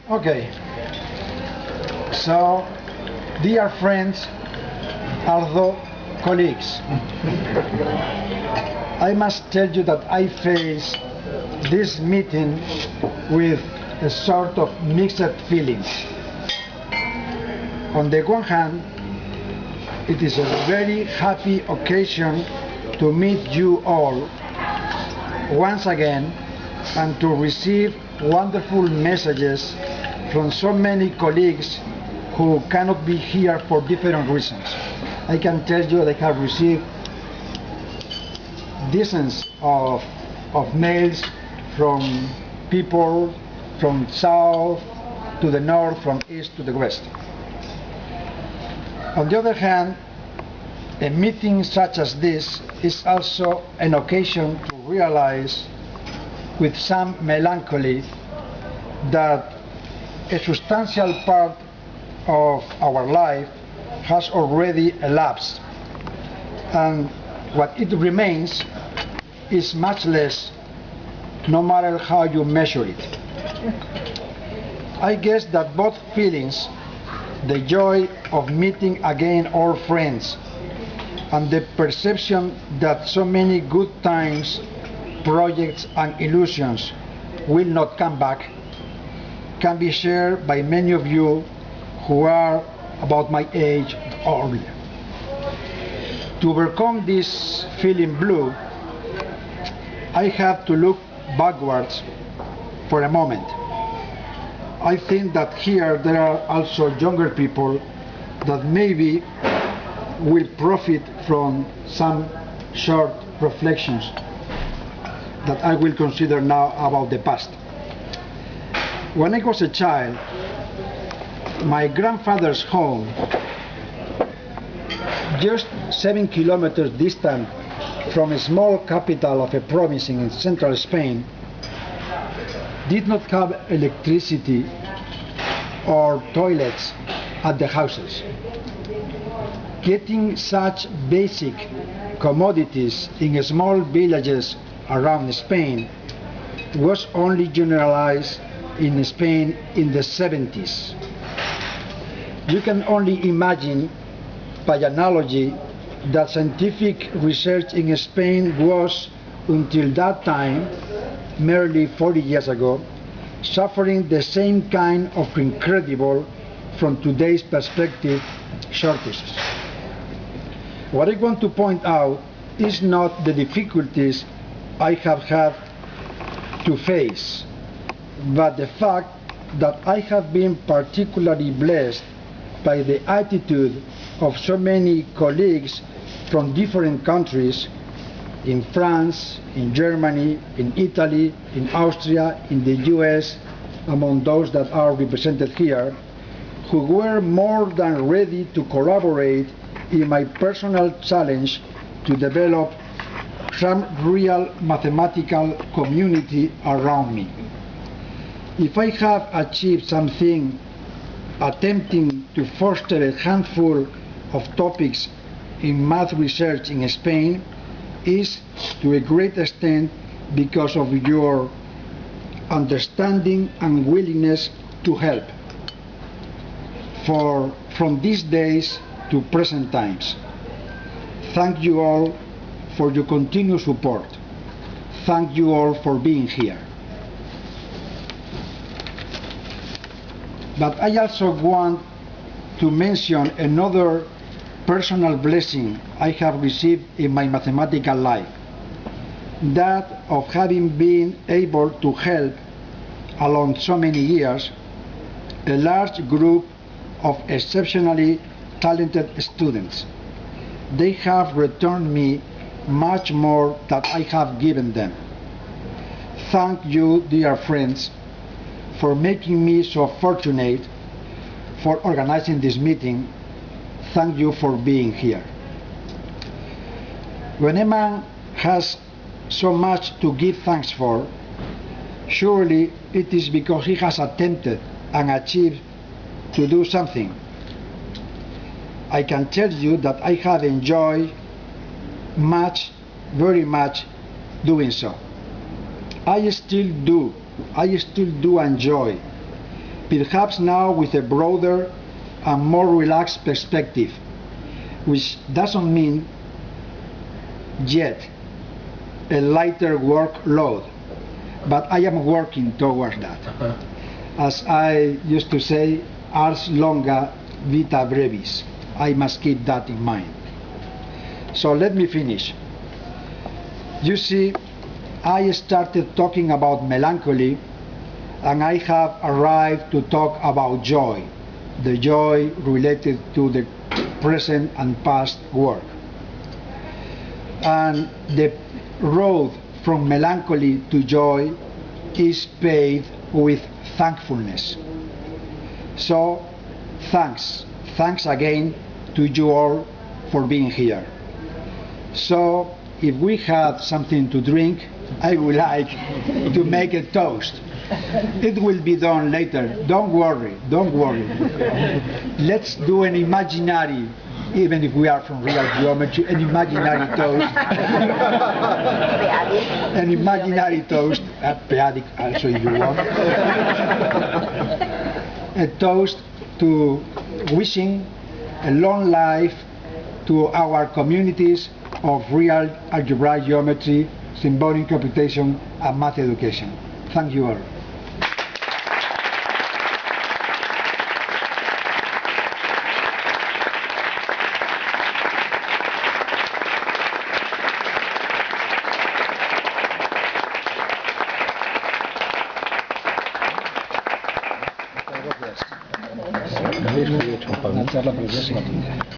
Okay, so dear friends, although colleagues, I must tell you that I face this meeting with a sort of mixed feelings. On the one hand, it is a very happy occasion to meet you all once again and to receive wonderful messages from so many colleagues who cannot be here for different reasons. I can tell you that I have received dozens of mails from people from south to the north, from east to the west. On the other hand, a meeting such as this is also an occasion to realize with some melancholy that a substantial part of our life has already elapsed, and what it remains is much less, no matter how you measure it. I guess that both feelings, the joy of meeting again old friends and the perception that so many good times, projects and illusions will not come back, can be shared by many of you who are about my age or older. To overcome this feeling blue, I have to look backwards for a moment. I think that here there are also younger people that maybe will profit from some short reflections that I will consider now about the past. When I was a child, my grandfather's home, just 7 kilometers distant from a small capital of a province in central Spain, did not have electricity or toilets at the houses. Getting such basic commodities in small villages around Spain was only generalized in Spain in the 70s. You can only imagine, by analogy, that scientific research in Spain was, until that time, merely 40 years ago, suffering the same kind of incredible, from today's perspective, shortages. What I want to point out is not the difficulties I have had to face, but the fact that I have been particularly blessed by the attitude of so many colleagues from different countries, in France, in Germany, in Italy, in Austria, in the US, among those that are represented here, who were more than ready to collaborate in my personal challenge to develop some real mathematical community around me. If I have achieved something attempting to foster a handful of topics in math research in Spain, is to a great extent because of your understanding and willingness to help from these days to present times. Thank you all for your continued support. Thank you all for being here. But I also want to mention another personal blessing I have received in my mathematical life, that of having been able to help, along so many years, a large group of exceptionally talented students. They have returned me much more than I have given them. Thank you, dear friends, for making me so fortunate, for organizing this meeting. Thank you for being here. When a man has so much to give thanks for, surely it is because he has attempted and achieved to do something. I can tell you that I have enjoyed much, very much, doing so. I still do enjoy perhaps now with a broader and more relaxed perspective, which doesn't mean yet a lighter workload, but I am working towards that. As I used to say, ars longa vita brevis. I must keep that in mind. So let me finish. You see, I started talking about melancholy, and I have arrived to talk about joy, the joy related to the present and past work. And the road from melancholy to joy is paved with thankfulness. So, thanks again to you all for being here. So, if we have something to drink, I would like to make a toast. It will be done later. Don't worry. Let's do an imaginary, even if we are from real geometry, an imaginary toast. An imaginary toast, periodic also if you want. A toast to wishing a long life to our communities of real algebraic geometry, symbolic computation, and math education. Thank you all. Gracias. Una charla preciosa.